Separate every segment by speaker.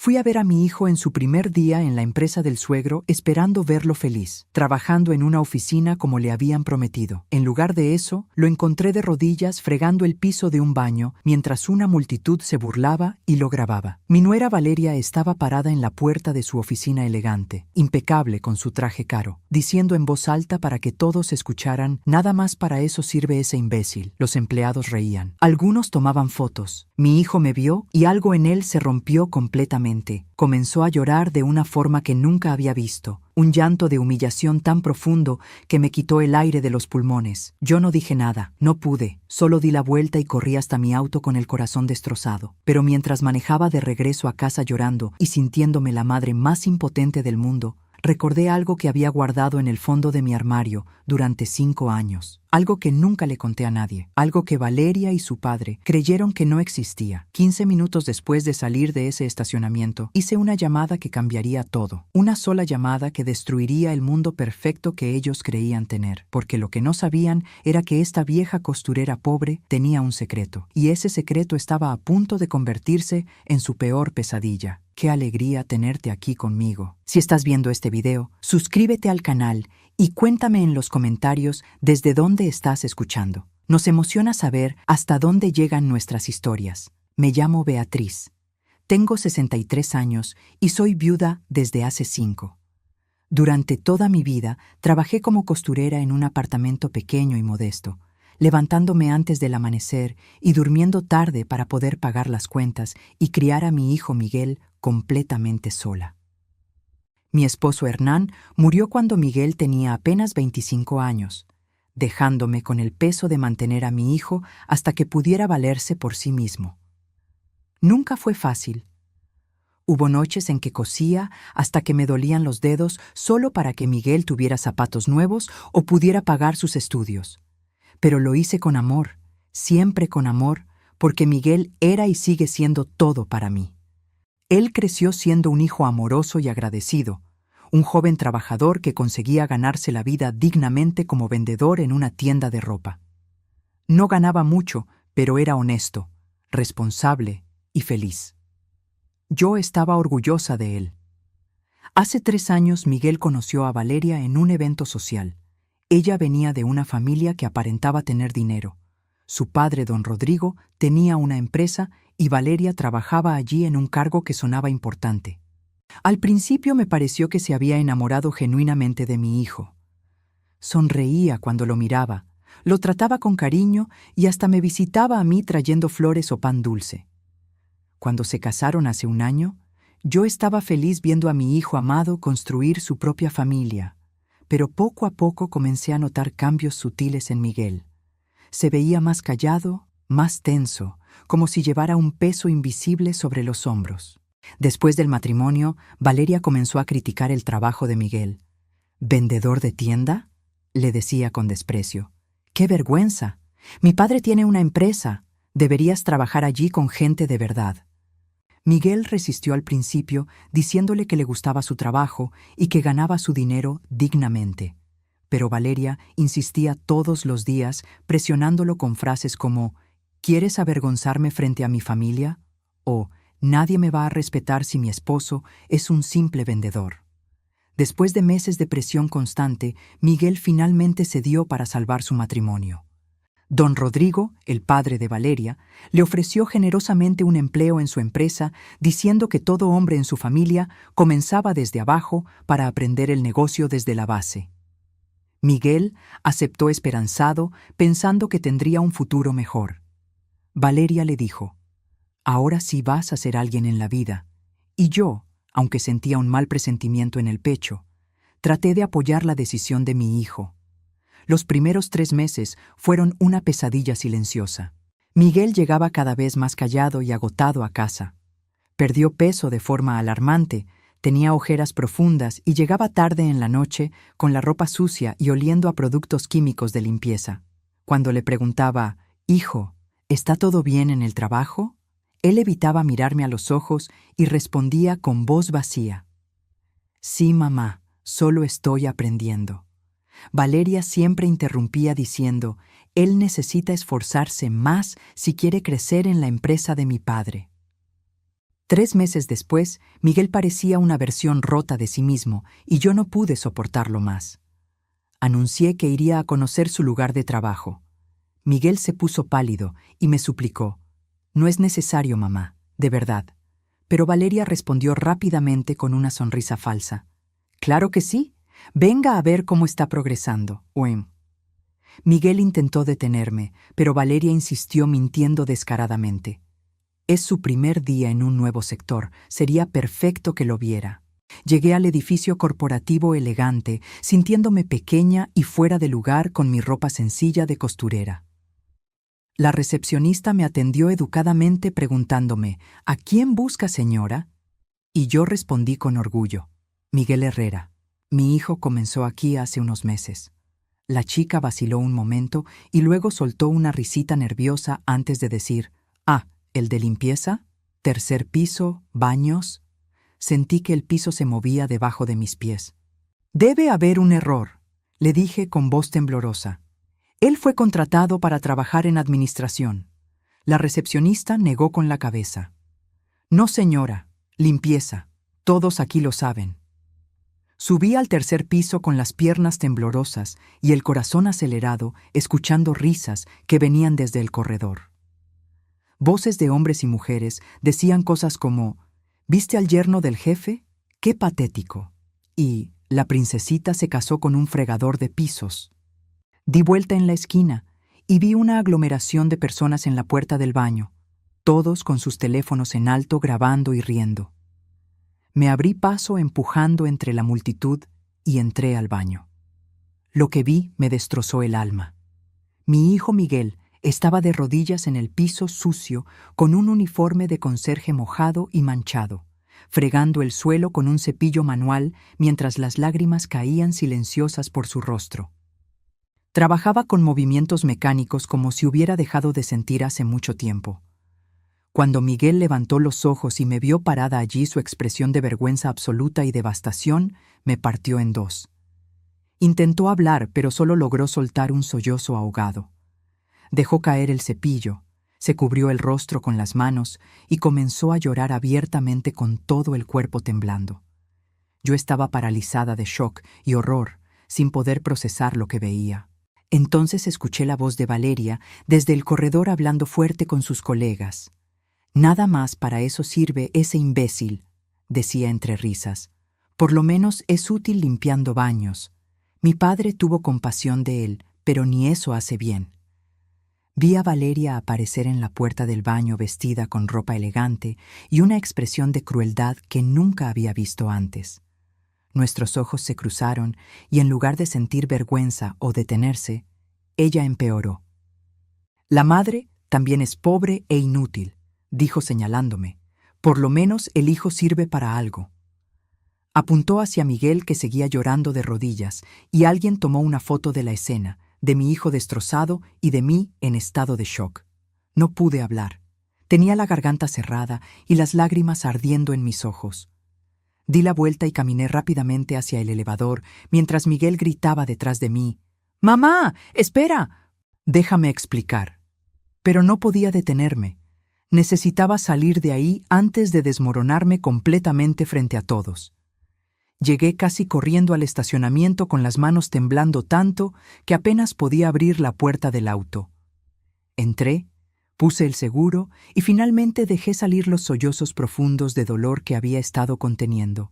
Speaker 1: Fui a ver a mi hijo en su primer día en la empresa del suegro, esperando verlo feliz, trabajando en una oficina como le habían prometido. En lugar de eso, lo encontré de rodillas fregando el piso de un baño, mientras una multitud se burlaba y lo grababa. Mi nuera Valeria estaba parada en la puerta de su oficina elegante, impecable con su traje caro, diciendo en voz alta para que todos escucharan: «Nada más para eso sirve ese imbécil». Los empleados reían. Algunos tomaban fotos. Mi hijo me vio y algo en él se rompió completamente. Comenzó a llorar de una forma que nunca había visto, un llanto de humillación tan profundo que me quitó el aire de los pulmones. Yo no dije nada, no pude, solo di la vuelta y corrí hasta mi auto con el corazón destrozado. Pero mientras manejaba de regreso a casa llorando y sintiéndome la madre más impotente del mundo, recordé algo que había guardado en el fondo de mi armario durante 5 años. Algo que nunca le conté a nadie. Algo que Valeria y su padre creyeron que no existía. 15 minutos después de salir de ese estacionamiento, hice una llamada que cambiaría todo. Una sola llamada que destruiría el mundo perfecto que ellos creían tener. Porque lo que no sabían era que esta vieja costurera pobre tenía un secreto. Y ese secreto estaba a punto de convertirse en su peor pesadilla. ¡Qué alegría tenerte aquí conmigo! Si estás viendo este video, suscríbete al canal y cuéntame en los comentarios desde dónde estás escuchando. Nos emociona saber hasta dónde llegan nuestras historias. Me llamo Beatriz. Tengo 63 años y soy viuda desde hace 5. Durante toda mi vida trabajé como costurera en un apartamento pequeño y modesto, levantándome antes del amanecer y durmiendo tarde para poder pagar las cuentas y criar a mi hijo Miguel completamente sola. Mi esposo Hernán murió cuando Miguel tenía apenas 25 años, dejándome con el peso de mantener a mi hijo hasta que pudiera valerse por sí mismo. Nunca fue fácil. Hubo noches en que cosía hasta que me dolían los dedos solo para que Miguel tuviera zapatos nuevos o pudiera pagar sus estudios. Pero lo hice con amor, siempre con amor, porque Miguel era y sigue siendo todo para mí. Él creció siendo un hijo amoroso y agradecido, un joven trabajador que conseguía ganarse la vida dignamente como vendedor en una tienda de ropa. No ganaba mucho, pero era honesto, responsable y feliz. Yo estaba orgullosa de él. Hace 3 años Miguel conoció a Valeria en un evento social. Ella venía de una familia que aparentaba tener dinero. Su padre, don Rodrigo, tenía una empresa y Valeria trabajaba allí en un cargo que sonaba importante. Al principio me pareció que se había enamorado genuinamente de mi hijo. Sonreía cuando lo miraba, lo trataba con cariño y hasta me visitaba a mí trayendo flores o pan dulce. Cuando se casaron hace 1 año, yo estaba feliz viendo a mi hijo amado construir su propia familia, pero poco a poco comencé a notar cambios sutiles en Miguel. Se veía más callado, más tenso, como si llevara un peso invisible sobre los hombros. Después del matrimonio, Valeria comenzó a criticar el trabajo de Miguel. «¿Vendedor de tienda?», le decía con desprecio. «¡Qué vergüenza! Mi padre tiene una empresa. Deberías trabajar allí con gente de verdad». Miguel resistió al principio, diciéndole que le gustaba su trabajo y que ganaba su dinero dignamente. Pero Valeria insistía todos los días, presionándolo con frases como «¿Quieres avergonzarme frente a mi familia?», o «Nadie me va a respetar si mi esposo es un simple vendedor». Después de meses de presión constante, Miguel finalmente cedió para salvar su matrimonio. Don Rodrigo, el padre de Valeria, le ofreció generosamente un empleo en su empresa, diciendo que todo hombre en su familia comenzaba desde abajo para aprender el negocio desde la base. Miguel aceptó esperanzado, pensando que tendría un futuro mejor. Valeria le dijo: «Ahora sí vas a ser alguien en la vida». Y yo, aunque sentía un mal presentimiento en el pecho, traté de apoyar la decisión de mi hijo. Los primeros 3 meses fueron una pesadilla silenciosa. Miguel llegaba cada vez más callado y agotado a casa. Perdió peso de forma alarmante, tenía ojeras profundas y llegaba tarde en la noche con la ropa sucia y oliendo a productos químicos de limpieza. Cuando le preguntaba: «Hijo, ¿está todo bien en el trabajo?», él evitaba mirarme a los ojos y respondía con voz vacía: «Sí, mamá, solo estoy aprendiendo». Valeria siempre interrumpía diciendo: «Él necesita esforzarse más si quiere crecer en la empresa de mi padre». 3 meses después, Miguel parecía una versión rota de sí mismo y yo no pude soportarlo más. Anuncié que iría a conocer su lugar de trabajo. Miguel se puso pálido y me suplicó: «No es necesario, mamá, de verdad». Pero Valeria respondió rápidamente con una sonrisa falsa: «Claro que sí. Venga a ver cómo está progresando, Oem». Miguel intentó detenerme, pero Valeria insistió mintiendo descaradamente. Es su primer día en un nuevo sector, sería perfecto que lo viera. Llegué al edificio corporativo elegante, sintiéndome pequeña y fuera de lugar con mi ropa sencilla de costurera. La recepcionista me atendió educadamente preguntándome: «¿A quién busca, señora?». Y yo respondí con orgullo: «Miguel Herrera. Mi hijo comenzó aquí hace unos meses». La chica vaciló un momento y luego soltó una risita nerviosa antes de decir: «Ah, ¿el de limpieza? ¿Tercer piso? ¿Baños?». Sentí que el piso se movía debajo de mis pies. «Debe haber un error», le dije con voz temblorosa. «Él fue contratado para trabajar en administración». La recepcionista negó con la cabeza. «No, señora, limpieza. Todos aquí lo saben». Subí al tercer piso con las piernas temblorosas y el corazón acelerado, escuchando risas que venían desde el corredor. Voces de hombres y mujeres decían cosas como: «¿Viste al yerno del jefe? ¡Qué patético!» y «La princesita se casó con un fregador de pisos». Di vuelta en la esquina y vi una aglomeración de personas en la puerta del baño, todos con sus teléfonos en alto grabando y riendo. Me abrí paso empujando entre la multitud y entré al baño. Lo que vi me destrozó el alma. Mi hijo Miguel estaba de rodillas en el piso sucio con un uniforme de conserje mojado y manchado, fregando el suelo con un cepillo manual mientras las lágrimas caían silenciosas por su rostro. Trabajaba con movimientos mecánicos como si hubiera dejado de sentir hace mucho tiempo. Cuando Miguel levantó los ojos y me vio parada allí, su expresión de vergüenza absoluta y devastación me partió en dos. Intentó hablar, pero solo logró soltar un sollozo ahogado. Dejó caer el cepillo, se cubrió el rostro con las manos y comenzó a llorar abiertamente con todo el cuerpo temblando. Yo estaba paralizada de shock y horror, sin poder procesar lo que veía. Entonces escuché la voz de Valeria desde el corredor hablando fuerte con sus colegas. «Nada más para eso sirve ese imbécil», decía entre risas. «Por lo menos es útil limpiando baños. Mi padre tuvo compasión de él, pero ni eso hace bien». Vi a Valeria aparecer en la puerta del baño vestida con ropa elegante y una expresión de crueldad que nunca había visto antes. Nuestros ojos se cruzaron y en lugar de sentir vergüenza o detenerse, ella empeoró. «La madre también es pobre e inútil», dijo señalándome. «Por lo menos el hijo sirve para algo». Apuntó hacia Miguel, que seguía llorando de rodillas, y alguien tomó una foto de la escena, de mi hijo destrozado y de mí en estado de shock. No pude hablar. Tenía la garganta cerrada y las lágrimas ardiendo en mis ojos. Di la vuelta y caminé rápidamente hacia el elevador, mientras Miguel gritaba detrás de mí: «¡Mamá, espera!». «Déjame explicar». Pero no podía detenerme. Necesitaba salir de ahí antes de desmoronarme completamente frente a todos. Llegué casi corriendo al estacionamiento con las manos temblando tanto que apenas podía abrir la puerta del auto. Entré, puse el seguro y finalmente dejé salir los sollozos profundos de dolor que había estado conteniendo.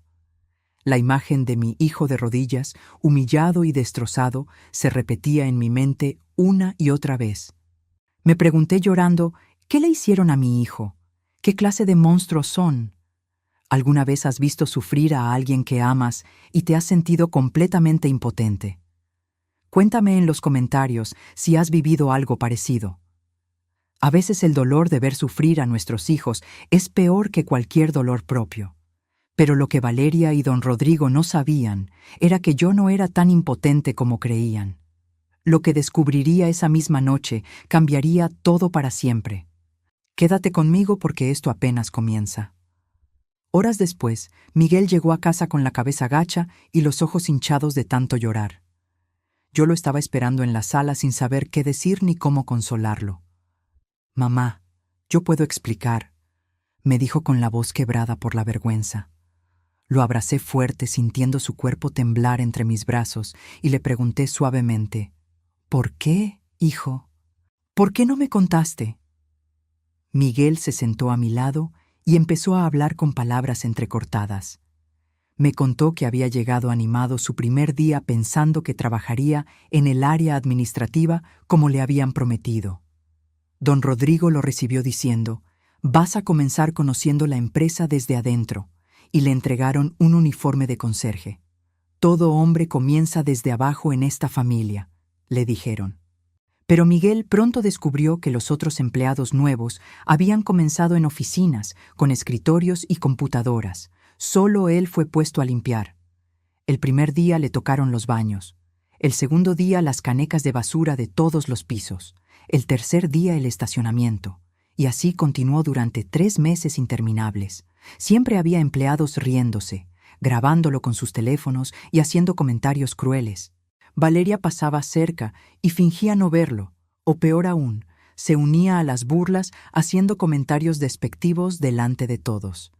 Speaker 1: La imagen de mi hijo de rodillas, humillado y destrozado, se repetía en mi mente una y otra vez. Me pregunté llorando: ¿qué le hicieron a mi hijo? ¿Qué clase de monstruos son? ¿Alguna vez has visto sufrir a alguien que amas y te has sentido completamente impotente? Cuéntame en los comentarios si has vivido algo parecido. A veces el dolor de ver sufrir a nuestros hijos es peor que cualquier dolor propio. Pero lo que Valeria y don Rodrigo no sabían era que yo no era tan impotente como creían. Lo que descubriría esa misma noche cambiaría todo para siempre. Quédate conmigo porque esto apenas comienza. Horas después, Miguel llegó a casa con la cabeza gacha y los ojos hinchados de tanto llorar. Yo lo estaba esperando en la sala sin saber qué decir ni cómo consolarlo. «Mamá, yo puedo explicar. me dijo con la voz quebrada por la vergüenza. Lo abracé fuerte sintiendo su cuerpo temblar entre mis brazos y le pregunté suavemente, ¿por qué, hijo? ¿Por qué no me contaste? Miguel se sentó a mi lado y empezó a hablar con palabras entrecortadas. Me contó que había llegado animado su primer día pensando que trabajaría en el área administrativa como le habían prometido. Don Rodrigo lo recibió diciendo, «Vas a comenzar conociendo la empresa desde adentro», y le entregaron un uniforme de conserje. «Todo hombre comienza desde abajo en esta familia», le dijeron. Pero Miguel pronto descubrió que los otros empleados nuevos habían comenzado en oficinas, con escritorios y computadoras. Solo él fue puesto a limpiar. El primer día le tocaron los baños. El segundo día las canecas de basura de todos los pisos. El tercer día el estacionamiento. Y así continuó durante 3 meses interminables. Siempre había empleados riéndose, grabándolo con sus teléfonos y haciendo comentarios crueles. Valeria pasaba cerca y fingía no verlo, o peor aún, se unía a las burlas haciendo comentarios despectivos delante de todos.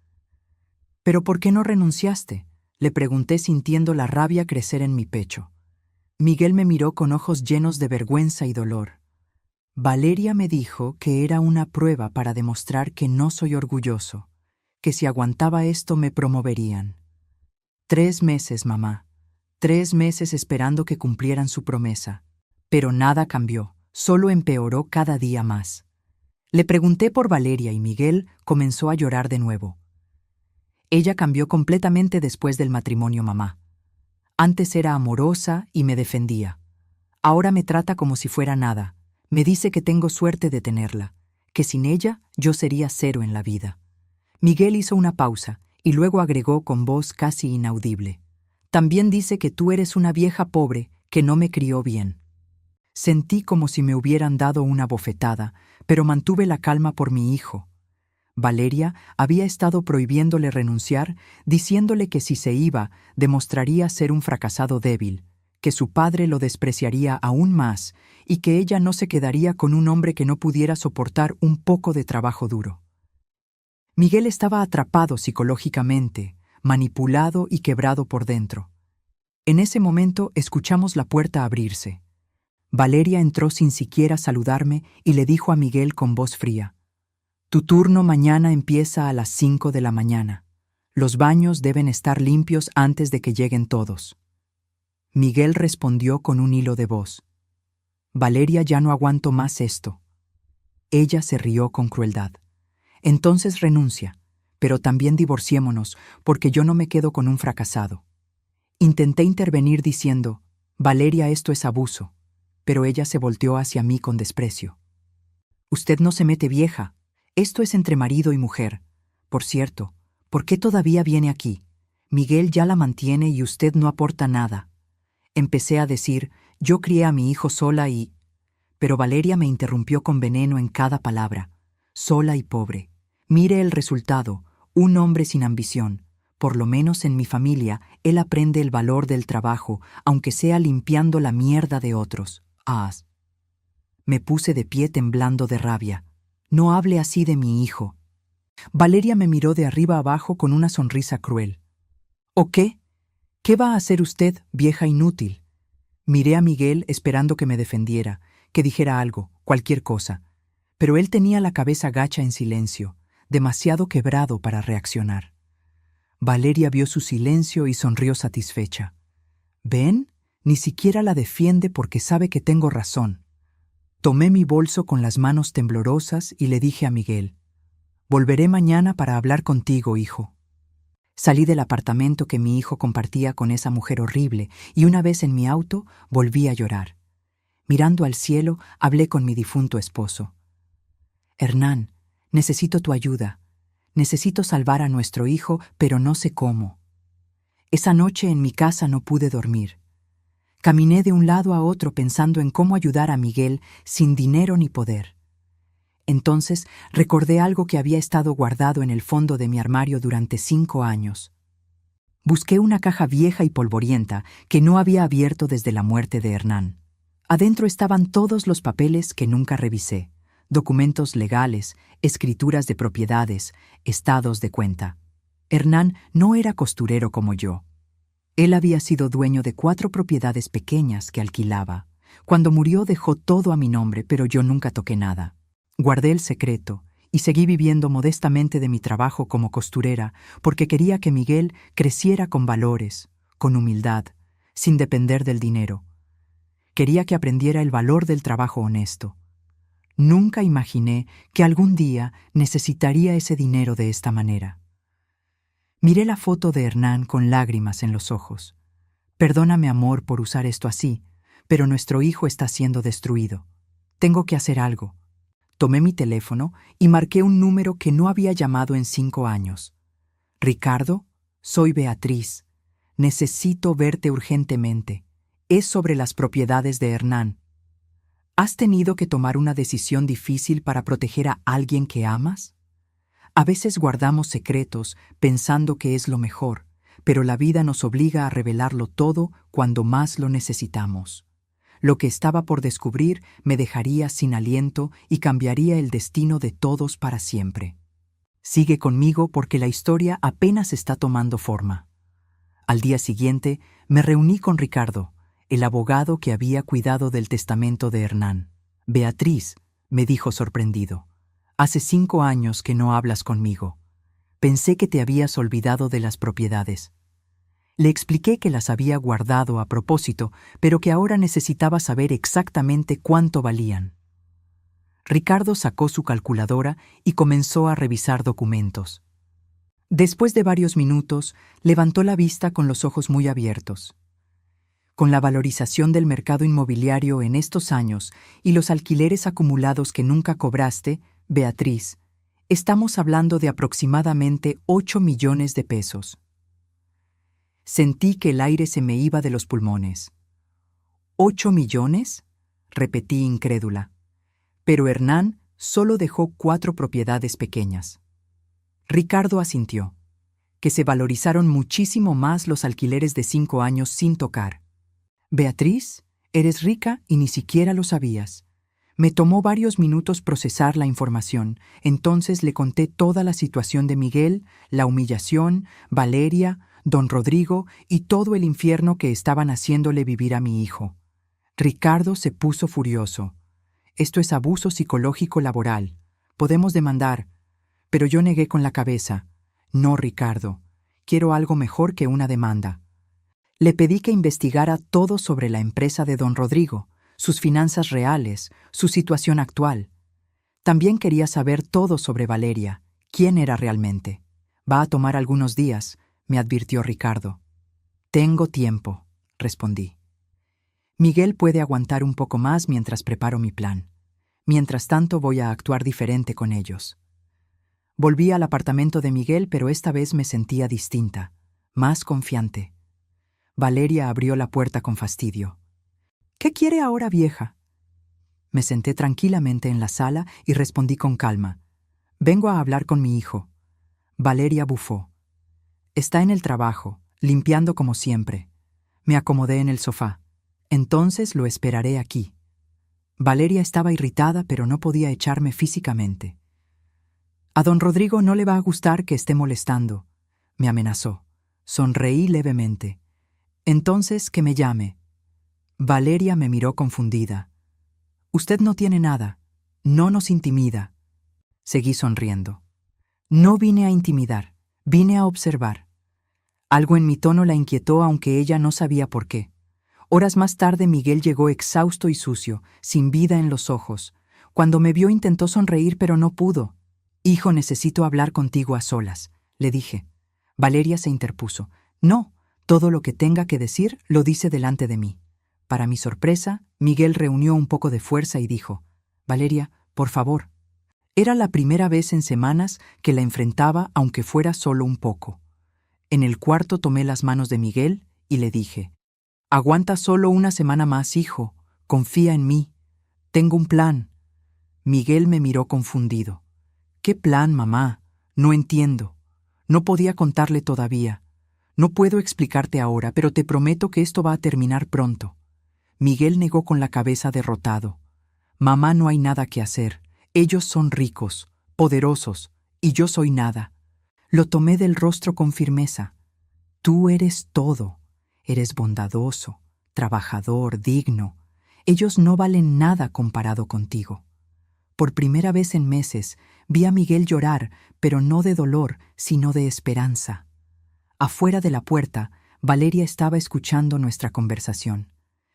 Speaker 1: «¿Pero por qué no renunciaste?», le pregunté sintiendo la rabia crecer en mi pecho. Miguel me miró con ojos llenos de vergüenza y dolor. «Valeria me dijo que era una prueba para demostrar que no soy orgulloso, que si aguantaba esto me promoverían. 3 meses, mamá. 3 meses esperando que cumplieran su promesa. Pero nada cambió, solo empeoró cada día más». Le pregunté por Valeria y Miguel comenzó a llorar de nuevo. Ella cambió completamente después del matrimonio, mamá. Antes era amorosa y me defendía. Ahora me trata como si fuera nada. Me dice que tengo suerte de tenerla, que sin ella yo sería 0 en la vida. Miguel hizo una pausa y luego agregó con voz casi inaudible. «También dice que tú eres una vieja pobre que no me crió bien». Sentí como si me hubieran dado una bofetada, pero mantuve la calma por mi hijo. Valeria había estado prohibiéndole renunciar, diciéndole que si se iba, demostraría ser un fracasado débil, que su padre lo despreciaría aún más y que ella no se quedaría con un hombre que no pudiera soportar un poco de trabajo duro. Miguel estaba atrapado psicológicamente, manipulado y quebrado por dentro. En ese momento escuchamos la puerta abrirse. Valeria entró sin siquiera saludarme y le dijo a Miguel con voz fría, «Tu turno mañana empieza a las 5 de la mañana. Los baños deben estar limpios antes de que lleguen todos». Miguel respondió con un hilo de voz, «Valeria, ya no aguanto más esto». Ella se rió con crueldad. «Entonces renuncia, pero también divorciémonos, porque yo no me quedo con un fracasado». Intenté intervenir diciendo, «Valeria, esto es abuso», pero ella se volteó hacia mí con desprecio. «Usted no se mete, vieja. Esto es entre marido y mujer. Por cierto, ¿por qué todavía viene aquí? Miguel ya la mantiene y usted no aporta nada». Empecé a decir, «Yo crié a mi hijo sola y...». Pero Valeria me interrumpió con veneno en cada palabra. «Sola y pobre. Mire el resultado, un hombre sin ambición. Por lo menos en mi familia, él aprende el valor del trabajo, aunque sea limpiando la mierda de otros. Ah». Me puse de pie temblando de rabia. «No hable así de mi hijo». Valeria me miró de arriba abajo con una sonrisa cruel. «¿O qué? ¿Qué va a hacer usted, vieja inútil?». Miré a Miguel esperando que me defendiera, que dijera algo, cualquier cosa. Pero él tenía la cabeza gacha en silencio, demasiado quebrado para reaccionar. Valeria vio su silencio y sonrió satisfecha. «¿Ven? Ni siquiera la defiende porque sabe que tengo razón». Tomé mi bolso con las manos temblorosas y le dije a Miguel, «Volveré mañana para hablar contigo, hijo». Salí del apartamento que mi hijo compartía con esa mujer horrible y una vez en mi auto volví a llorar. Mirando al cielo, hablé con mi difunto esposo. «Hernán, necesito tu ayuda. Necesito salvar a nuestro hijo, pero no sé cómo. Esa noche en mi casa no pude dormir. Caminé de un lado a otro pensando en cómo ayudar a Miguel sin dinero ni poder. Entonces recordé algo que había estado guardado en el fondo de mi armario durante 5 años. Busqué una caja vieja y polvorienta que no había abierto desde la muerte de Hernán. Adentro estaban todos los papeles que nunca revisé, documentos legales, escrituras de propiedades, estados de cuenta. Hernán no era costurero como yo. Él había sido dueño de 4 propiedades pequeñas que alquilaba. Cuando murió dejó todo a mi nombre, pero yo nunca toqué nada. Guardé el secreto y seguí viviendo modestamente de mi trabajo como costurera porque quería que Miguel creciera con valores, con humildad, sin depender del dinero. Quería que aprendiera el valor del trabajo honesto. Nunca imaginé que algún día necesitaría ese dinero de esta manera. Miré la foto de Hernán con lágrimas en los ojos. Perdóname, amor, por usar esto así, pero nuestro hijo está siendo destruido. Tengo que hacer algo. Tomé mi teléfono y marqué un número que no había llamado en 5 años. Ricardo, soy Beatriz. Necesito verte urgentemente. Es sobre las propiedades de Hernán. ¿Has tenido que tomar una decisión difícil para proteger a alguien que amas? A veces guardamos secretos pensando que es lo mejor, pero la vida nos obliga a revelarlo todo cuando más lo necesitamos. Lo que estaba por descubrir me dejaría sin aliento y cambiaría el destino de todos para siempre. Sigue conmigo porque la historia apenas está tomando forma. Al día siguiente me reuní con Ricardo, el abogado que había cuidado del testamento de Hernán. Beatriz, me dijo sorprendido, hace 5 años que no hablas conmigo. Pensé que te habías olvidado de las propiedades. Le expliqué que las había guardado a propósito, pero que ahora necesitaba saber exactamente cuánto valían. Ricardo sacó su calculadora y comenzó a revisar documentos. Después de varios minutos, levantó la vista con los ojos muy abiertos. Con la valorización del mercado inmobiliario en estos años y los alquileres acumulados que nunca cobraste, Beatriz, estamos hablando de aproximadamente 8 millones de pesos. Sentí que el aire se me iba de los pulmones. ¿8 millones? Repetí incrédula. Pero Hernán solo dejó 4 propiedades pequeñas. Ricardo asintió, que se valorizaron muchísimo más los alquileres de 5 años sin tocar. Beatriz, eres rica y ni siquiera lo sabías. Me tomó varios minutos procesar la información, entonces le conté toda la situación de Miguel, la humillación, Valeria, don Rodrigo y todo el infierno que estaban haciéndole vivir a mi hijo. Ricardo se puso furioso. Esto es abuso psicológico laboral. Podemos demandar. Pero yo negué con la cabeza. No, Ricardo. Quiero algo mejor que una demanda. Le pedí que investigara todo sobre la empresa de don Rodrigo, sus finanzas reales, su situación actual. También quería saber todo sobre Valeria, quién era realmente. Va a tomar algunos días, me advirtió Ricardo. Tengo tiempo, respondí. Miguel puede aguantar un poco más mientras preparo mi plan. Mientras tanto voy a actuar diferente con ellos. Volví al apartamento de Miguel, pero esta vez me sentía distinta, más confiante. Valeria abrió la puerta con fastidio. ¿Qué quiere ahora, vieja? Me senté tranquilamente en la sala y respondí con calma. Vengo a hablar con mi hijo. Valeria bufó. Está en el trabajo, limpiando como siempre. Me acomodé en el sofá. Entonces lo esperaré aquí. Valeria estaba irritada, pero no podía echarme físicamente. A don Rodrigo no le va a gustar que esté molestando, me amenazó. Sonreí levemente. Entonces, que me llame. Valeria me miró confundida. Usted no tiene nada. No nos intimida. Seguí sonriendo. No vine a intimidar. Vine a observar. Algo en mi tono la inquietó, aunque ella no sabía por qué. Horas más tarde Miguel llegó exhausto y sucio, sin vida en los ojos. Cuando me vio intentó sonreír, pero no pudo. Hijo, necesito hablar contigo a solas, le dije. Valeria se interpuso. No, todo lo que tenga que decir lo dice delante de mí. Para mi sorpresa, Miguel reunió un poco de fuerza y dijo, Valeria, por favor. Era la primera vez en semanas que la enfrentaba, aunque fuera solo un poco. En el cuarto tomé las manos de Miguel y le dije, aguanta solo una semana más, hijo. Confía en mí. Tengo un plan. Miguel me miró confundido. ¿Qué plan, mamá? No entiendo. No podía contarle todavía. No puedo explicarte ahora, pero te prometo que esto va a terminar pronto. Miguel negó con la cabeza derrotado. Mamá, no hay nada que hacer. Ellos son ricos, poderosos, y yo soy nada. Lo tomé del rostro con firmeza. Tú eres todo. Eres bondadoso, trabajador, digno. Ellos no valen nada comparado contigo. Por primera vez en meses, vi a Miguel llorar, pero no de dolor, sino de esperanza. Afuera de la puerta, Valeria estaba escuchando nuestra conversación.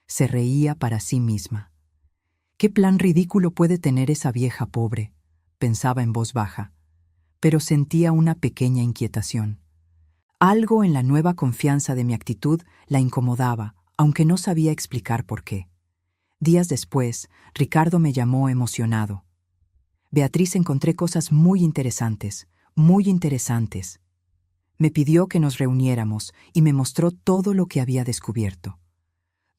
Speaker 1: Se reía para sí misma. ¿Qué plan ridículo puede tener esa vieja pobre?, pensaba en voz baja, pero sentía una pequeña inquietación. Algo en la nueva confianza de mi actitud la incomodaba, aunque no sabía explicar por qué. Días después, Ricardo me llamó emocionado. Beatriz, encontré cosas muy interesantes, muy interesantes. Me pidió que nos reuniéramos y me mostró todo lo que había descubierto.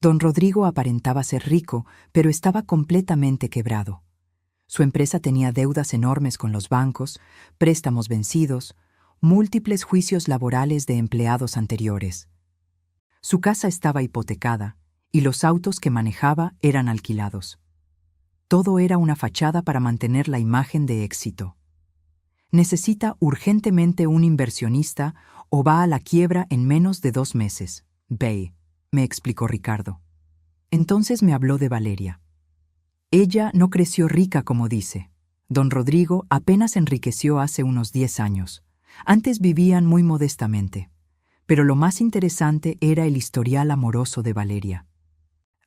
Speaker 1: Don Rodrigo aparentaba ser rico, pero estaba completamente quebrado. Su empresa tenía deudas enormes con los bancos, préstamos vencidos, múltiples juicios laborales de empleados anteriores. Su casa estaba hipotecada y los autos que manejaba eran alquilados. Todo era una fachada para mantener la imagen de éxito. Necesita urgentemente un inversionista o va a la quiebra en menos de 2 meses. Ve, me explicó Ricardo. Entonces me habló de Valeria. Ella no creció rica como dice. Don Rodrigo apenas enriqueció hace unos 10 años. Antes vivían muy modestamente. Pero lo más interesante era el historial amoroso de Valeria.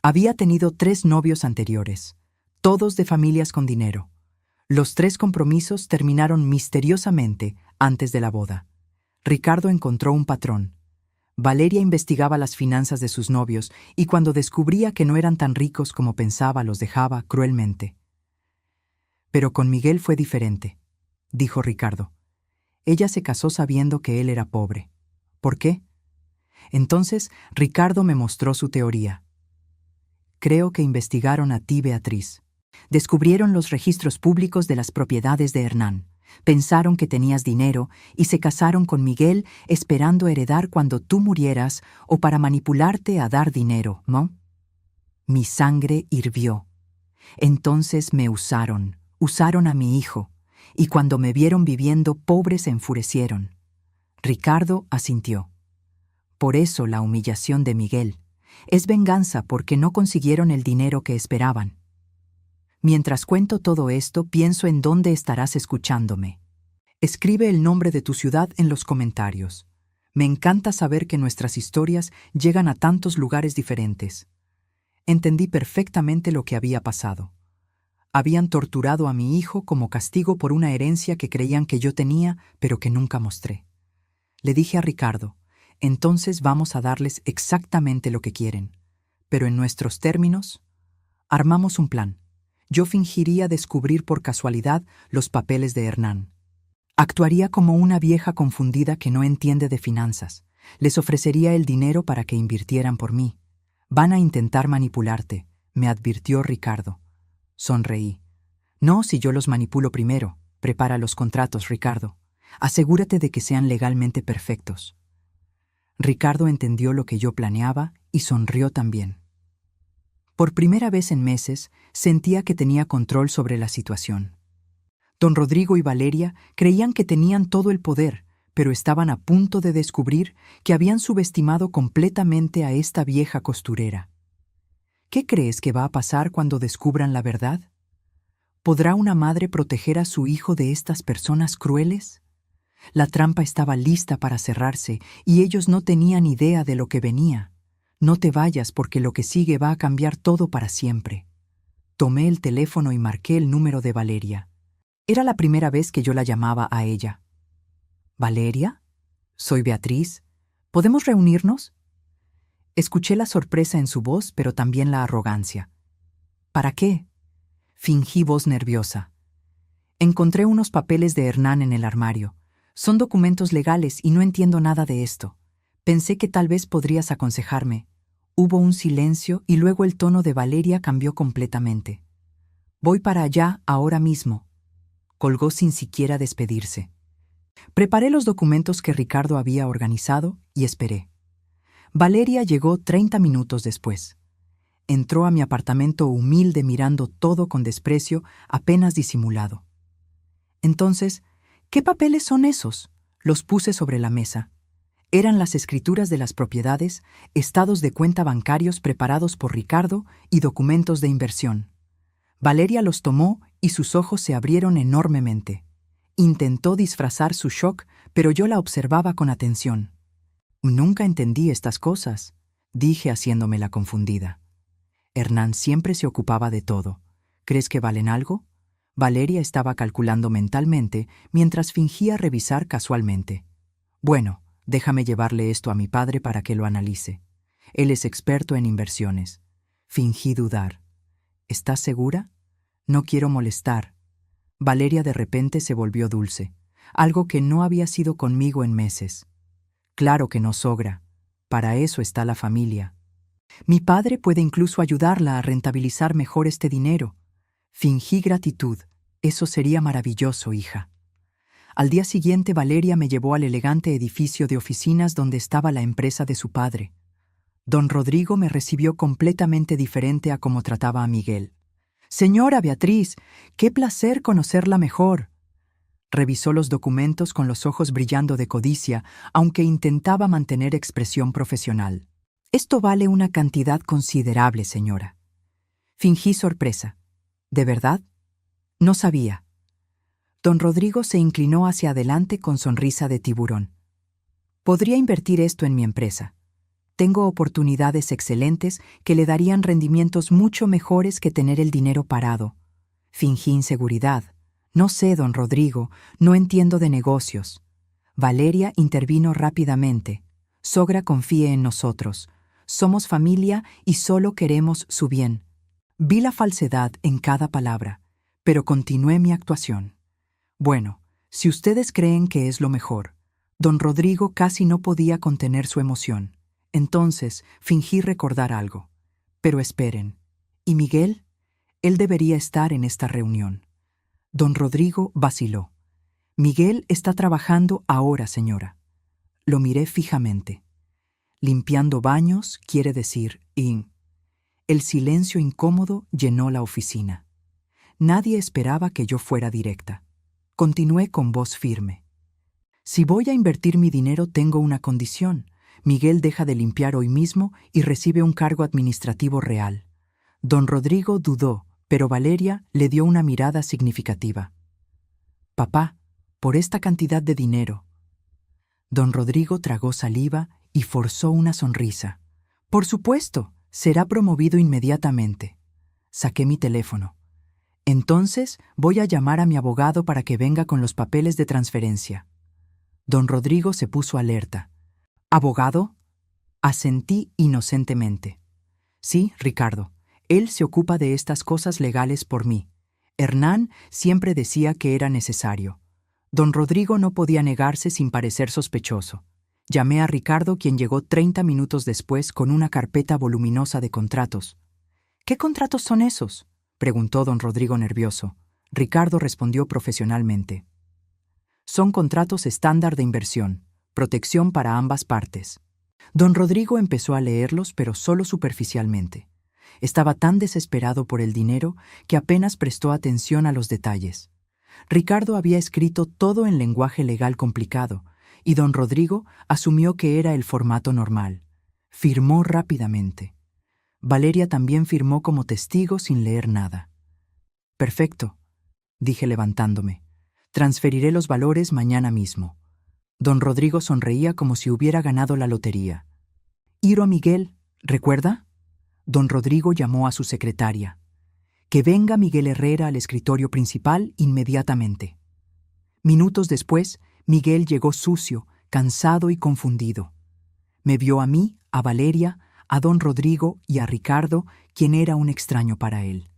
Speaker 1: Había tenido 3 novios anteriores, todos de familias con dinero. Los 3 compromisos terminaron misteriosamente antes de la boda. Ricardo encontró un patrón. Valeria investigaba las finanzas de sus novios y cuando descubría que no eran tan ricos como pensaba, los dejaba cruelmente. Pero con Miguel fue diferente, dijo Ricardo. Ella se casó sabiendo que él era pobre. ¿Por qué? Entonces Ricardo me mostró su teoría. Creo que investigaron a ti, Beatriz. Descubrieron los registros públicos de las propiedades de Hernán. Pensaron que tenías dinero y se casaron con Miguel esperando heredar cuando tú murieras o para manipularte a dar dinero, ¿no? Mi sangre hirvió. Entonces me usaron a mi hijo, y cuando me vieron viviendo pobre se enfurecieron. Ricardo asintió. Por eso la humillación de Miguel. Es venganza porque no consiguieron el dinero que esperaban. Mientras cuento todo esto, pienso en dónde estarás escuchándome. Escribe el nombre de tu ciudad en los comentarios. Me encanta saber que nuestras historias llegan a tantos lugares diferentes. Entendí perfectamente lo que había pasado. Habían torturado a mi hijo como castigo por una herencia que creían que yo tenía, pero que nunca mostré. Le dije a Ricardo, entonces vamos a darles exactamente lo que quieren. Pero en nuestros términos, armamos un plan. Yo fingiría descubrir por casualidad los papeles de Hernán. Actuaría como una vieja confundida que no entiende de finanzas. Les ofrecería el dinero para que invirtieran por mí. Van a intentar manipularte, me advirtió Ricardo. Sonreí. No, si yo los manipulo primero. Prepara los contratos, Ricardo. Asegúrate de que sean legalmente perfectos. Ricardo entendió lo que yo planeaba y sonrió también. Por primera vez en meses, sentía que tenía control sobre la situación. Don Rodrigo y Valeria creían que tenían todo el poder, pero estaban a punto de descubrir que habían subestimado completamente a esta vieja costurera. ¿Qué crees que va a pasar cuando descubran la verdad? ¿Podrá una madre proteger a su hijo de estas personas crueles? La trampa estaba lista para cerrarse y ellos no tenían idea de lo que venía. No te vayas porque lo que sigue va a cambiar todo para siempre. Tomé el teléfono y marqué el número de Valeria. Era la primera vez que yo la llamaba a ella. ¿Valeria? Soy Beatriz. ¿Podemos reunirnos? Escuché la sorpresa en su voz, pero también la arrogancia. ¿Para qué? Fingí voz nerviosa. Encontré unos papeles de Hernán en el armario. Son documentos legales y no entiendo nada de esto. Pensé que tal vez podrías aconsejarme. Hubo un silencio y luego el tono de Valeria cambió completamente. Voy para allá ahora mismo. Colgó sin siquiera despedirse. Preparé los documentos que Ricardo había organizado y esperé. Valeria llegó 30 minutos después. Entró a mi apartamento humilde mirando todo con desprecio, apenas disimulado. Entonces, ¿qué papeles son esos? Los puse sobre la mesa. Eran las escrituras de las propiedades, estados de cuenta bancarios preparados por Ricardo y documentos de inversión. Valeria los tomó y sus ojos se abrieron enormemente. Intentó disfrazar su shock, pero yo la observaba con atención. Nunca entendí estas cosas, dije haciéndome la confundida. Hernán siempre se ocupaba de todo. ¿Crees que valen algo? Valeria estaba calculando mentalmente mientras fingía revisar casualmente. Bueno, déjame llevarle esto a mi padre para que lo analice. Él es experto en inversiones. Fingí dudar. ¿Estás segura? No quiero molestar. Valeria de repente se volvió dulce, algo que no había sido conmigo en meses. Claro que no, sogra. Para eso está la familia. Mi padre puede incluso ayudarla a rentabilizar mejor este dinero. Fingí gratitud. Eso sería maravilloso, hija. Al día siguiente, Valeria me llevó al elegante edificio de oficinas donde estaba la empresa de su padre. Don Rodrigo me recibió completamente diferente a como trataba a Miguel. «Señora Beatriz, qué placer conocerla mejor». Revisó los documentos con los ojos brillando de codicia, aunque intentaba mantener expresión profesional. «Esto vale una cantidad considerable, señora». Fingí sorpresa. ¿De verdad? No sabía. Don Rodrigo se inclinó hacia adelante con sonrisa de tiburón. «Podría invertir esto en mi empresa. Tengo oportunidades excelentes que le darían rendimientos mucho mejores que tener el dinero parado». Fingí inseguridad. «No sé, don Rodrigo, no entiendo de negocios». Valeria intervino rápidamente. «Sogra, confíe en nosotros. Somos familia y solo queremos su bien». Vi la falsedad en cada palabra, pero continué mi actuación. «Bueno, si ustedes creen que es lo mejor». Don Rodrigo casi no podía contener su emoción. Entonces fingí recordar algo. «Pero esperen. ¿Y Miguel? Él debería estar en esta reunión». Don Rodrigo vaciló. «Miguel está trabajando ahora, señora». Lo miré fijamente. «Limpiando baños, quiere decir, y...». El silencio incómodo llenó la oficina. Nadie esperaba que yo fuera directa. Continué con voz firme. «Si voy a invertir mi dinero, tengo una condición. Miguel deja de limpiar hoy mismo y recibe un cargo administrativo real». Don Rodrigo dudó, pero Valeria le dio una mirada significativa. «Papá, por esta cantidad de dinero». Don Rodrigo tragó saliva y forzó una sonrisa. «Por supuesto, será promovido inmediatamente». Saqué mi teléfono. «Entonces voy a llamar a mi abogado para que venga con los papeles de transferencia». Don Rodrigo se puso alerta. «¿Abogado?». Asentí inocentemente. «Sí, Ricardo. Él se ocupa de estas cosas legales por mí. Hernán siempre decía que era necesario». Don Rodrigo no podía negarse sin parecer sospechoso. Llamé a Ricardo, quien llegó 30 minutos después con una carpeta voluminosa de contratos. «¿Qué contratos son esos?», preguntó don Rodrigo nervioso. Ricardo respondió profesionalmente. «Son contratos estándar de inversión, protección para ambas partes». Don Rodrigo empezó a leerlos, pero solo superficialmente. Estaba tan desesperado por el dinero que apenas prestó atención a los detalles. Ricardo había escrito todo en lenguaje legal complicado, y don Rodrigo asumió que era el formato normal. Firmó rápidamente. Valeria también firmó como testigo sin leer nada. «Perfecto», dije levantándome. «Transferiré los valores mañana mismo». Don Rodrigo sonreía como si hubiera ganado la lotería. «Iro a Miguel, ¿recuerda?». Don Rodrigo llamó a su secretaria. «Que venga Miguel Herrera al escritorio principal inmediatamente». Minutos después, Miguel llegó sucio, cansado y confundido. Me vio a mí, a Valeria, a don Rodrigo y a Ricardo, quien era un extraño para él.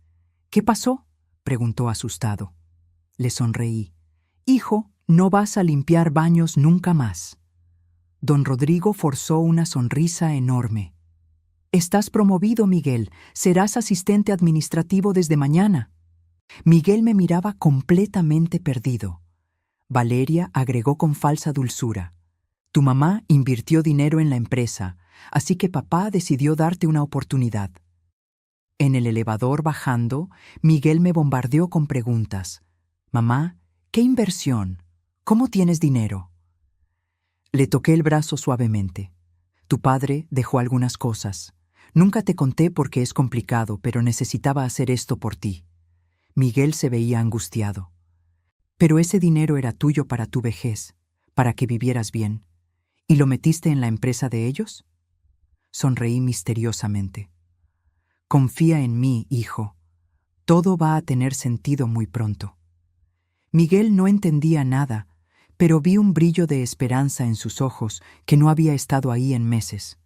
Speaker 1: «¿Qué pasó?», preguntó asustado. Le sonreí. «Hijo, no vas a limpiar baños nunca más». Don Rodrigo forzó una sonrisa enorme. «Estás promovido, Miguel. Serás asistente administrativo desde mañana». Miguel me miraba completamente perdido. Valeria agregó con falsa dulzura. «Tu mamá invirtió dinero en la empresa, así que papá decidió darte una oportunidad». En el elevador bajando, Miguel me bombardeó con preguntas. Mamá, ¿qué inversión? ¿Cómo tienes dinero? Le toqué el brazo suavemente. Tu padre dejó algunas cosas. Nunca te conté porque es complicado, pero necesitaba hacer esto por ti. Miguel se veía angustiado. Pero ese dinero era tuyo para tu vejez, para que vivieras bien. ¿Y lo metiste en la empresa de ellos? Sonreí misteriosamente. Confía en mí, hijo. Todo va a tener sentido muy pronto. Miguel no entendía nada, pero vi un brillo de esperanza en sus ojos que no había estado ahí en meses.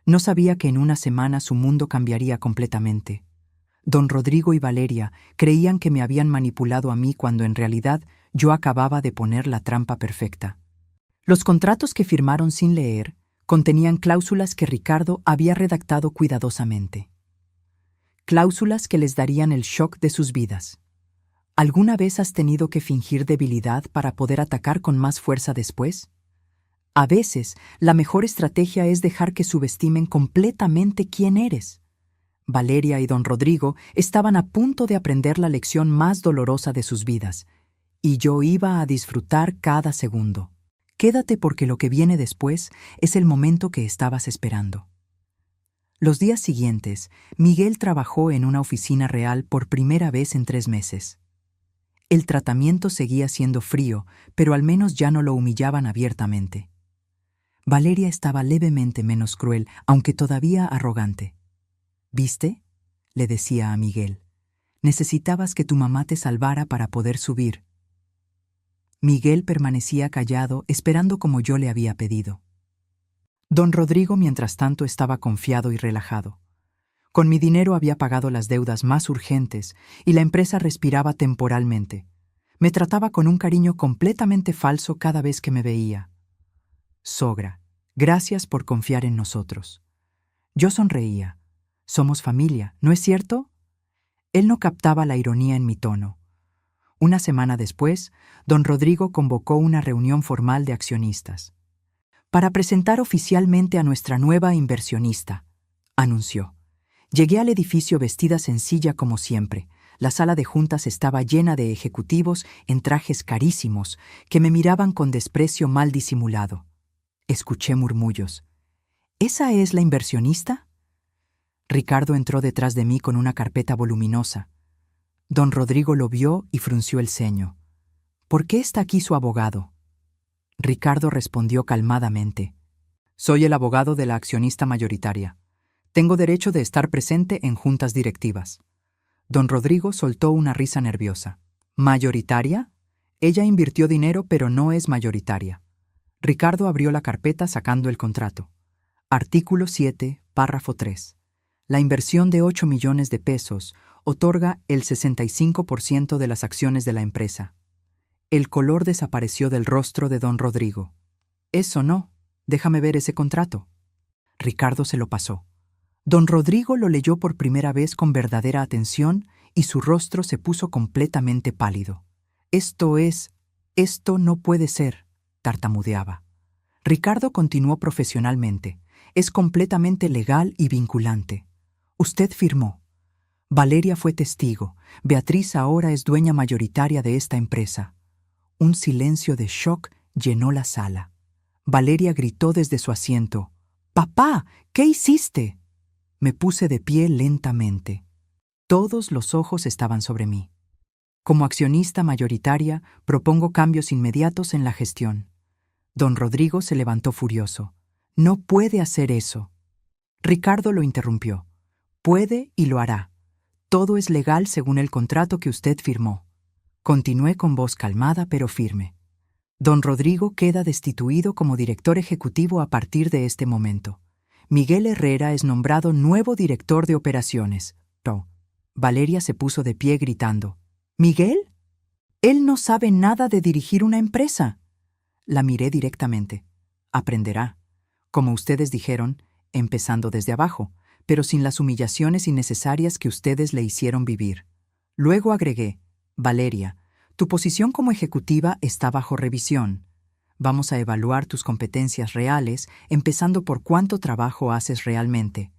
Speaker 1: No sabía que en una semana su mundo cambiaría completamente. Don Rodrigo y Valeria creían que me habían manipulado a mí cuando en realidad yo acababa de poner la trampa perfecta. Los contratos que firmaron sin leer contenían cláusulas que Ricardo había redactado cuidadosamente. Cláusulas que les darían el shock de sus vidas. ¿Alguna vez has tenido que fingir debilidad para poder atacar con más fuerza después? A veces, la mejor estrategia es dejar que subestimen completamente quién eres. Valeria y don Rodrigo estaban a punto de aprender la lección más dolorosa de sus vidas, y yo iba a disfrutar cada segundo. Quédate porque lo que viene después es el momento que estabas esperando. Los días siguientes, Miguel trabajó en una oficina real por primera vez en 3 meses. El tratamiento seguía siendo frío, pero al menos ya no lo humillaban abiertamente. Valeria estaba levemente menos cruel, aunque todavía arrogante. ¿Viste?, le decía a Miguel. Necesitabas que tu mamá te salvara para poder subir. Miguel permanecía callado, esperando como yo le había pedido. Don Rodrigo, mientras tanto, estaba confiado y relajado. Con mi dinero había pagado las deudas más urgentes y la empresa respiraba temporalmente. Me trataba con un cariño completamente falso cada vez que me veía. Sogra, gracias por confiar en nosotros. Yo sonreía. Somos familia, ¿no es cierto? Él no captaba la ironía en mi tono. Una semana después, don Rodrigo convocó una reunión formal de accionistas. Para presentar oficialmente a nuestra nueva inversionista, anunció. Llegué al edificio vestida sencilla como siempre. La sala de juntas estaba llena de ejecutivos en trajes carísimos que me miraban con desprecio mal disimulado. Escuché murmullos. ¿Esa es la inversionista? Ricardo entró detrás de mí con una carpeta voluminosa. Don Rodrigo lo vio y frunció el ceño. ¿Por qué está aquí su abogado? Ricardo respondió calmadamente. Soy el abogado de la accionista mayoritaria. Tengo derecho de estar presente en juntas directivas. Don Rodrigo soltó una risa nerviosa. ¿Mayoritaria? Ella invirtió dinero, pero no es mayoritaria. Ricardo abrió la carpeta sacando el contrato. Artículo 7, párrafo 3. La inversión de 8 millones de pesos otorga el 65% de las acciones de la empresa. El color desapareció del rostro de don Rodrigo. Eso no. Déjame ver ese contrato. Ricardo se lo pasó. Don Rodrigo lo leyó por primera vez con verdadera atención y su rostro se puso completamente pálido. Esto no puede ser, tartamudeaba. Ricardo continuó profesionalmente. Es completamente legal y vinculante. Usted firmó. Valeria fue testigo. Beatriz ahora es dueña mayoritaria de esta empresa. Un silencio de shock llenó la sala. Valeria gritó desde su asiento. «¡Papá! ¿Qué hiciste?» Me puse de pie lentamente. Todos los ojos estaban sobre mí. Como accionista mayoritaria, propongo cambios inmediatos en la gestión. Don Rodrigo se levantó furioso. «No puede hacer eso». Ricardo lo interrumpió. «Puede y lo hará. Todo es legal según el contrato que usted firmó». Continué con voz calmada pero firme. Don Rodrigo queda destituido como director ejecutivo a partir de este momento. Miguel Herrera es nombrado nuevo director de operaciones. Valeria se puso de pie gritando. ¿Miguel? Él no sabe nada de dirigir una empresa. La miré directamente. Aprenderá. Como ustedes dijeron, empezando desde abajo, pero sin las humillaciones innecesarias que ustedes le hicieron vivir. Luego agregué, Valeria, tu posición como ejecutiva está bajo revisión. Vamos a evaluar tus competencias reales, empezando por cuánto trabajo haces realmente.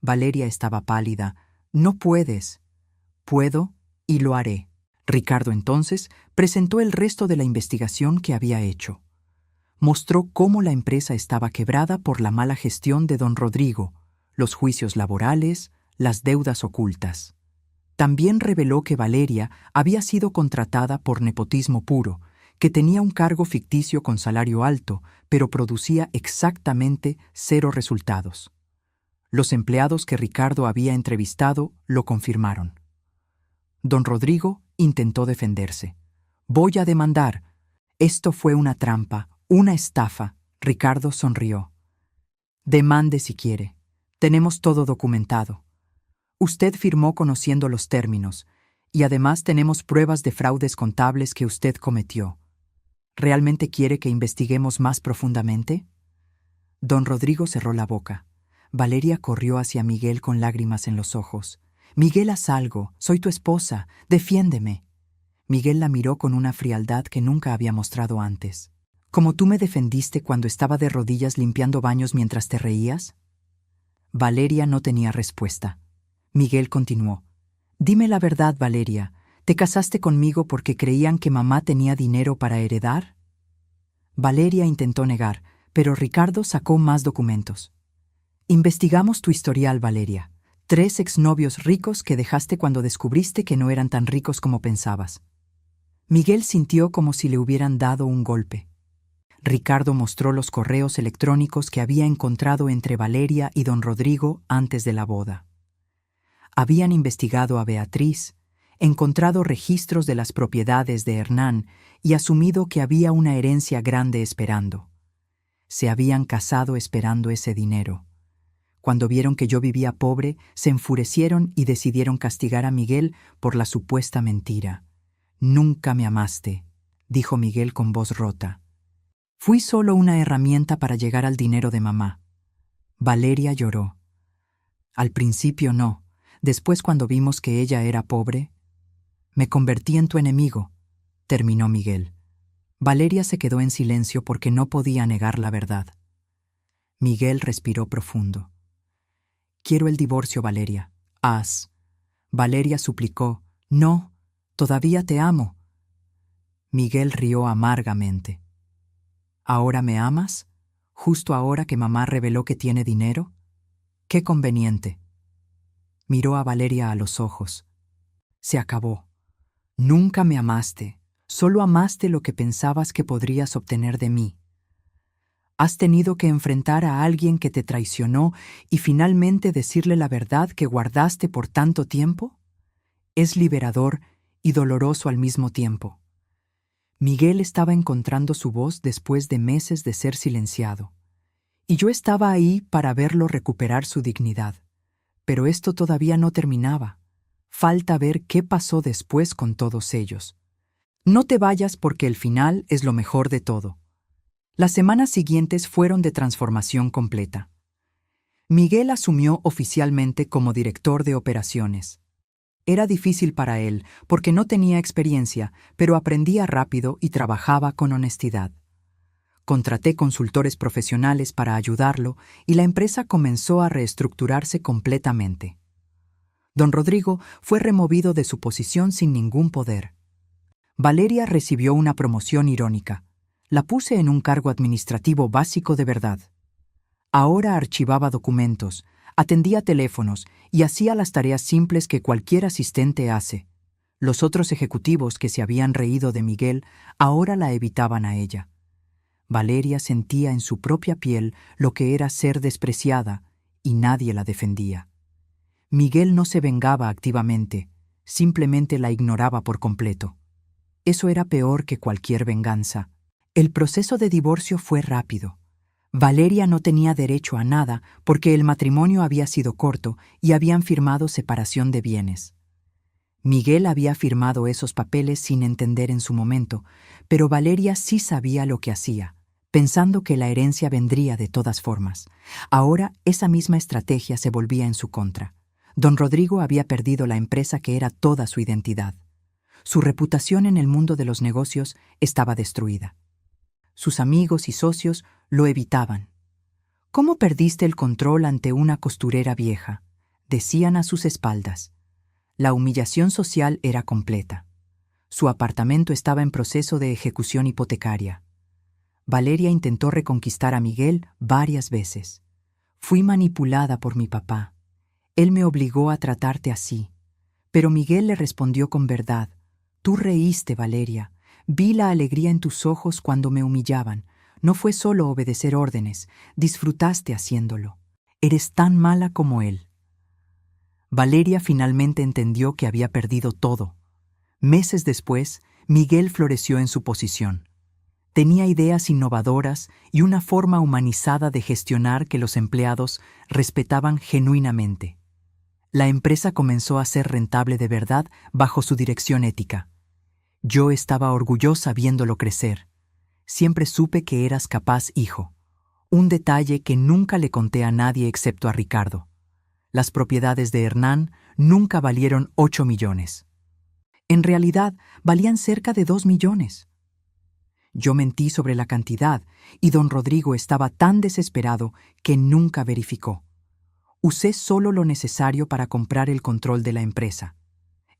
Speaker 1: Valeria estaba pálida. No puedes. Puedo y lo haré. Ricardo entonces presentó el resto de la investigación que había hecho. Mostró cómo la empresa estaba quebrada por la mala gestión de don Rodrigo, los juicios laborales, las deudas ocultas. También reveló que Valeria había sido contratada por nepotismo puro, que tenía un cargo ficticio con salario alto, pero producía exactamente 0 resultados. Los empleados que Ricardo había entrevistado lo confirmaron. Don Rodrigo intentó defenderse. «Voy a demandar. Esto fue una trampa, una estafa». Ricardo sonrió. «Demande si quiere. Tenemos todo documentado. Usted firmó conociendo los términos, y además tenemos pruebas de fraudes contables que usted cometió. ¿Realmente quiere que investiguemos más profundamente?» Don Rodrigo cerró la boca. Valeria corrió hacia Miguel con lágrimas en los ojos. «Miguel, haz algo. Soy tu esposa. Defiéndeme». Miguel la miró con una frialdad que nunca había mostrado antes. «¿Como tú me defendiste cuando estaba de rodillas limpiando baños mientras te reías?» Valeria no tenía respuesta. Miguel continuó. «Dime la verdad, Valeria. ¿Te casaste conmigo porque creían que mamá tenía dinero para heredar?» Valeria intentó negar, pero Ricardo sacó más documentos. «Investigamos tu historial, Valeria. 3 exnovios ricos que dejaste cuando descubriste que no eran tan ricos como pensabas». Miguel sintió como si le hubieran dado un golpe. Ricardo mostró los correos electrónicos que había encontrado entre Valeria y don Rodrigo antes de la boda. Habían investigado a Beatriz, encontrado registros de las propiedades de Hernán y asumido que había una herencia grande esperando. Se habían casado esperando ese dinero. Cuando vieron que yo vivía pobre, se enfurecieron y decidieron castigar a Miguel por la supuesta mentira. «Nunca me amaste», dijo Miguel con voz rota. «Fui solo una herramienta para llegar al dinero de mamá». Valeria lloró. «Al principio no. Después, cuando vimos que ella era pobre, me convertí en tu enemigo», terminó Miguel. Valeria se quedó en silencio porque no podía negar la verdad. Miguel respiró profundo. «Quiero el divorcio, Valeria. Haz». Valeria suplicó. «No, todavía te amo». Miguel rió amargamente. «¿Ahora me amas? ¿Justo ahora que mamá reveló que tiene dinero? Qué conveniente». Miró a Valeria a los ojos. «Se acabó. Nunca me amaste. Solo amaste lo que pensabas que podrías obtener de mí. Has tenido que enfrentar a alguien que te traicionó y finalmente decirle la verdad que guardaste por tanto tiempo. Es liberador y doloroso al mismo tiempo». Miguel estaba encontrando su voz después de meses de ser silenciado. Y yo estaba ahí para verlo recuperar su dignidad. Pero esto todavía no terminaba. Falta ver qué pasó después con todos ellos. No te vayas porque el final es lo mejor de todo. Las semanas siguientes fueron de transformación completa. Miguel asumió oficialmente como director de operaciones. Era difícil para él porque no tenía experiencia, pero aprendía rápido y trabajaba con honestidad. Contraté consultores profesionales para ayudarlo y la empresa comenzó a reestructurarse completamente. Don Rodrigo fue removido de su posición sin ningún poder. Valeria recibió una promoción irónica. La puse en un cargo administrativo básico de verdad. Ahora archivaba documentos, atendía teléfonos y hacía las tareas simples que cualquier asistente hace. Los otros ejecutivos que se habían reído de Miguel ahora la evitaban a ella. Valeria sentía en su propia piel lo que era ser despreciada y nadie la defendía. Miguel no se vengaba activamente, simplemente la ignoraba por completo. Eso era peor que cualquier venganza. El proceso de divorcio fue rápido. Valeria no tenía derecho a nada porque el matrimonio había sido corto y habían firmado separación de bienes. Miguel había firmado esos papeles sin entender en su momento, pero Valeria sí sabía lo que hacía, pensando que la herencia vendría de todas formas. Ahora esa misma estrategia se volvía en su contra. Don Rodrigo había perdido la empresa que era toda su identidad. Su reputación en el mundo de los negocios estaba destruida. Sus amigos y socios lo evitaban. «¿Cómo perdiste el control ante una costurera vieja?», decían a sus espaldas. La humillación social era completa. Su apartamento estaba en proceso de ejecución hipotecaria. Valeria intentó reconquistar a Miguel varias veces. Fui manipulada por mi papá. Él me obligó a tratarte así. Pero Miguel le respondió con verdad. Tú reíste, Valeria. Vi la alegría en tus ojos cuando me humillaban. No fue solo obedecer órdenes, disfrutaste haciéndolo. Eres tan mala como él. Valeria finalmente entendió que había perdido todo. Meses después, Miguel floreció en su posición. Tenía ideas innovadoras y una forma humanizada de gestionar que los empleados respetaban genuinamente. La empresa comenzó a ser rentable de verdad bajo su dirección ética. Yo estaba orgullosa viéndolo crecer. Siempre supe que eras capaz, hijo. Un detalle que nunca le conté a nadie excepto a Ricardo. Las propiedades de Hernán nunca valieron 8 millones. En realidad, valían cerca de 2 millones. Yo mentí sobre la cantidad y don Rodrigo estaba tan desesperado que nunca verificó. Usé solo lo necesario para comprar el control de la empresa.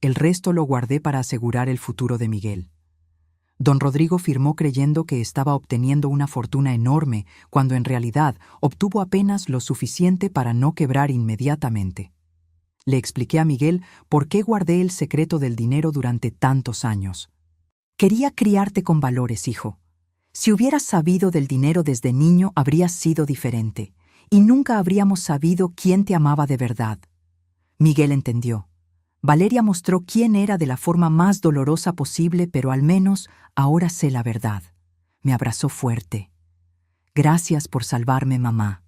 Speaker 1: El resto lo guardé para asegurar el futuro de Miguel. Don Rodrigo firmó creyendo que estaba obteniendo una fortuna enorme, cuando en realidad obtuvo apenas lo suficiente para no quebrar inmediatamente. Le expliqué a Miguel por qué guardé el secreto del dinero durante tantos años. Quería criarte con valores, hijo. Si hubieras sabido del dinero desde niño, habrías sido diferente, y nunca habríamos sabido quién te amaba de verdad. Miguel entendió. Valeria mostró quién era de la forma más dolorosa posible, pero al menos ahora sé la verdad. Me abrazó fuerte. Gracias por salvarme, mamá.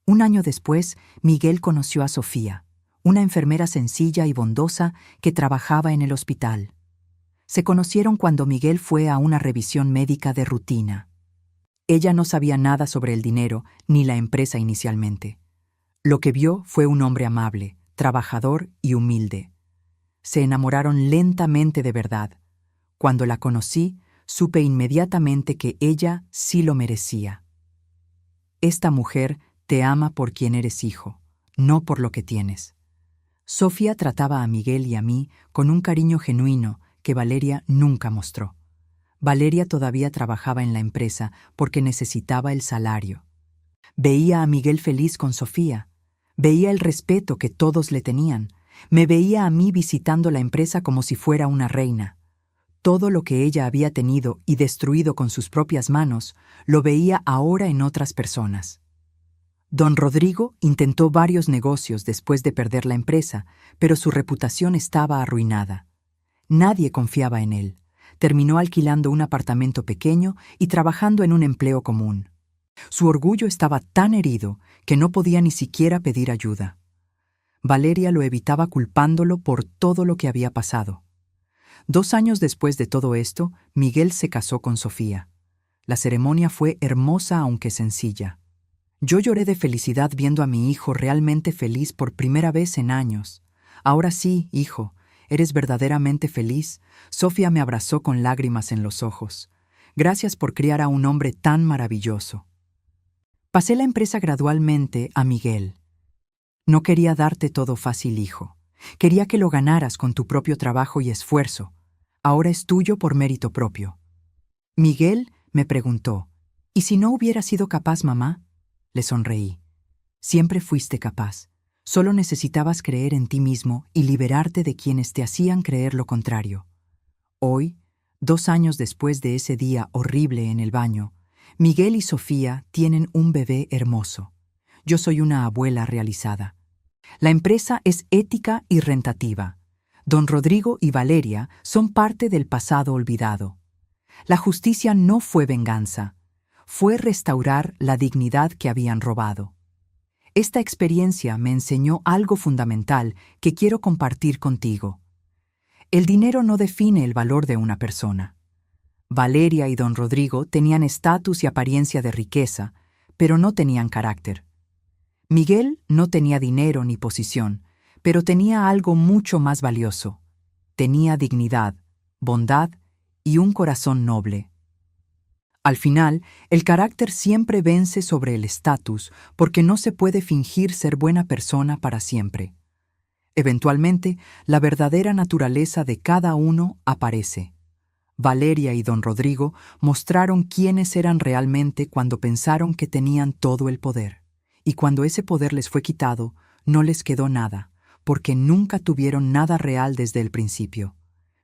Speaker 1: Un año después, Miguel conoció a Sofía, una enfermera sencilla y bondosa que trabajaba en el hospital. Se conocieron cuando Miguel fue a una revisión médica de rutina. Ella no sabía nada sobre el dinero ni la empresa inicialmente. Lo que vio fue un hombre amable, trabajador y humilde. Se enamoraron lentamente de verdad. Cuando la conocí, supe inmediatamente que ella sí lo merecía. Esta mujer te ama por quien eres hijo, no por lo que tienes. Sofía trataba a Miguel y a mí con un cariño genuino que Valeria nunca mostró. Valeria todavía trabajaba en la empresa porque necesitaba el salario. Veía a Miguel feliz con Sofía. Veía el respeto que todos le tenían. Me veía a mí visitando la empresa como si fuera una reina. Todo lo que ella había tenido y destruido con sus propias manos, lo veía ahora en otras personas. Don Rodrigo intentó varios negocios después de perder la empresa, pero su reputación estaba arruinada. Nadie confiaba en él. Terminó alquilando un apartamento pequeño y trabajando en un empleo común. Su orgullo estaba tan herido que no podía ni siquiera pedir ayuda. Valeria lo evitaba culpándolo por todo lo que había pasado. 2 años después de todo esto, Miguel se casó con Sofía. La ceremonia fue hermosa aunque sencilla. Yo lloré de felicidad viendo a mi hijo realmente feliz por primera vez en años. Ahora sí, hijo, eres verdaderamente feliz. Sofía me abrazó con lágrimas en los ojos. Gracias por criar a un hombre tan maravilloso. Pasé la empresa gradualmente a Miguel. No quería darte todo fácil, hijo. Quería que lo ganaras con tu propio trabajo y esfuerzo. Ahora es tuyo por mérito propio. Miguel me preguntó, ¿y si no hubiera sido capaz, mamá? Le sonreí. Siempre fuiste capaz. Solo necesitabas creer en ti mismo y liberarte de quienes te hacían creer lo contrario. Hoy, 2 años después de ese día horrible en el baño, Miguel y Sofía tienen un bebé hermoso. Yo soy una abuela realizada. La empresa es ética y rentativa. Don Rodrigo y Valeria son parte del pasado olvidado. La justicia no fue venganza, fue restaurar la dignidad que habían robado. Esta experiencia me enseñó algo fundamental que quiero compartir contigo. El dinero no define el valor de una persona. Valeria y don Rodrigo tenían estatus y apariencia de riqueza, pero no tenían carácter. Miguel no tenía dinero ni posición, pero tenía algo mucho más valioso. Tenía dignidad, bondad y un corazón noble. Al final, el carácter siempre vence sobre el estatus porque no se puede fingir ser buena persona para siempre. Eventualmente, la verdadera naturaleza de cada uno aparece. Valeria y don Rodrigo mostraron quiénes eran realmente cuando pensaron que tenían todo el poder. Y cuando ese poder les fue quitado, no les quedó nada, porque nunca tuvieron nada real desde el principio.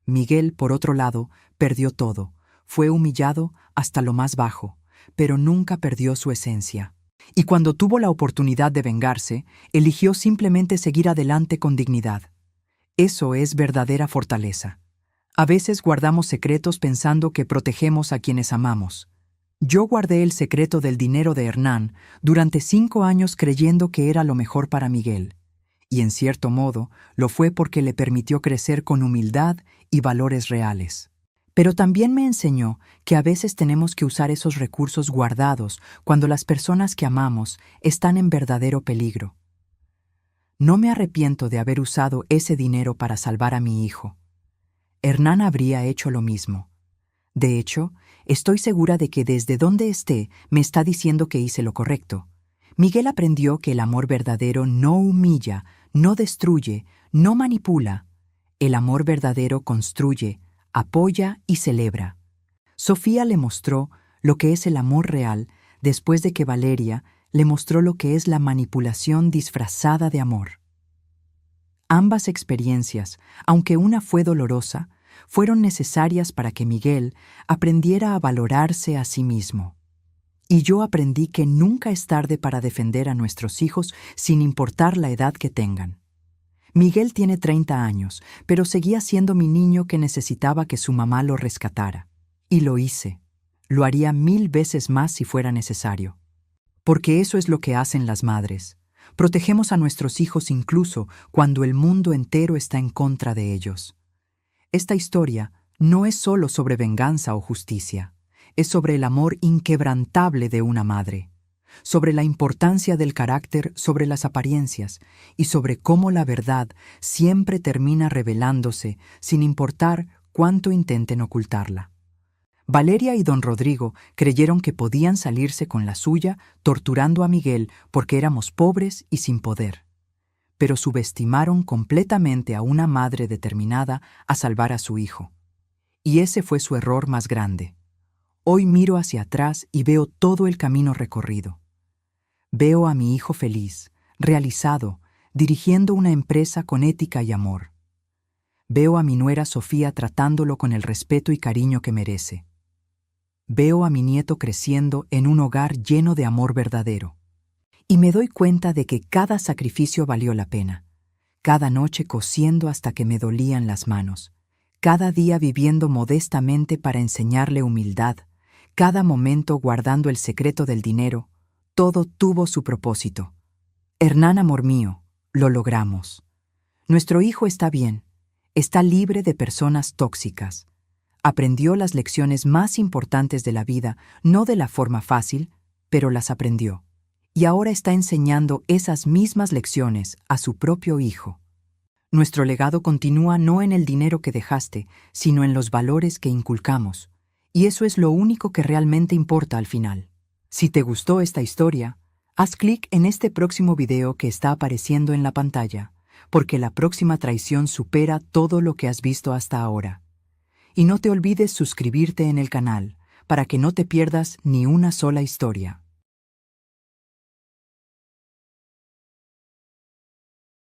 Speaker 1: Miguel, por otro lado, perdió todo. Fue humillado hasta lo más bajo, pero nunca perdió su esencia. Y cuando tuvo la oportunidad de vengarse, eligió simplemente seguir adelante con dignidad. Eso es verdadera fortaleza. A veces guardamos secretos pensando que protegemos a quienes amamos. Yo guardé el secreto del dinero de Hernán durante 5 años creyendo que era lo mejor para Miguel. Y en cierto modo lo fue porque le permitió crecer con humildad y valores reales. Pero también me enseñó que a veces tenemos que usar esos recursos guardados cuando las personas que amamos están en verdadero peligro. No me arrepiento de haber usado ese dinero para salvar a mi hijo. Hernán habría hecho lo mismo. De hecho, estoy segura de que desde donde esté me está diciendo que hice lo correcto. Miguel aprendió que el amor verdadero no humilla, no destruye, no manipula. El amor verdadero construye, apoya y celebra. Sofía le mostró lo que es el amor real después de que Valeria le mostró lo que es la manipulación disfrazada de amor. Ambas experiencias, aunque una fue dolorosa, fueron necesarias para que Miguel aprendiera a valorarse a sí mismo. Y yo aprendí que nunca es tarde para defender a nuestros hijos sin importar la edad que tengan. Miguel tiene 30 años, pero seguía siendo mi niño que necesitaba que su mamá lo rescatara. Y lo hice. Lo haría 1000 veces más si fuera necesario. Porque eso es lo que hacen las madres. Protegemos a nuestros hijos incluso cuando el mundo entero está en contra de ellos. Esta historia no es solo sobre venganza o justicia, es sobre el amor inquebrantable de una madre, sobre la importancia del carácter sobre las apariencias y sobre cómo la verdad siempre termina revelándose sin importar cuánto intenten ocultarla. Valeria y don Rodrigo creyeron que podían salirse con la suya torturando a Miguel porque éramos pobres y sin poder. Pero subestimaron completamente a una madre determinada a salvar a su hijo. Y ese fue su error más grande. Hoy miro hacia atrás y veo todo el camino recorrido. Veo a mi hijo feliz, realizado, dirigiendo una empresa con ética y amor. Veo a mi nuera Sofía tratándolo con el respeto y cariño que merece. Veo a mi nieto creciendo en un hogar lleno de amor verdadero. Y me doy cuenta de que cada sacrificio valió la pena. Cada noche cosiendo hasta que me dolían las manos. Cada día viviendo modestamente para enseñarle humildad. Cada momento guardando el secreto del dinero. Todo tuvo su propósito. Hernán, amor mío, lo logramos. Nuestro hijo está bien. Está libre de personas tóxicas. Aprendió las lecciones más importantes de la vida, no de la forma fácil, pero las aprendió. Y ahora está enseñando esas mismas lecciones a su propio hijo. Nuestro legado continúa no en el dinero que dejaste, sino en los valores que inculcamos. Y eso es lo único que realmente importa al final. Si te gustó esta historia, haz clic en este próximo video que está apareciendo en la pantalla, porque la próxima traición supera todo lo que has visto hasta ahora. Y no te olvides suscribirte en el canal, para que no te pierdas ni una sola historia.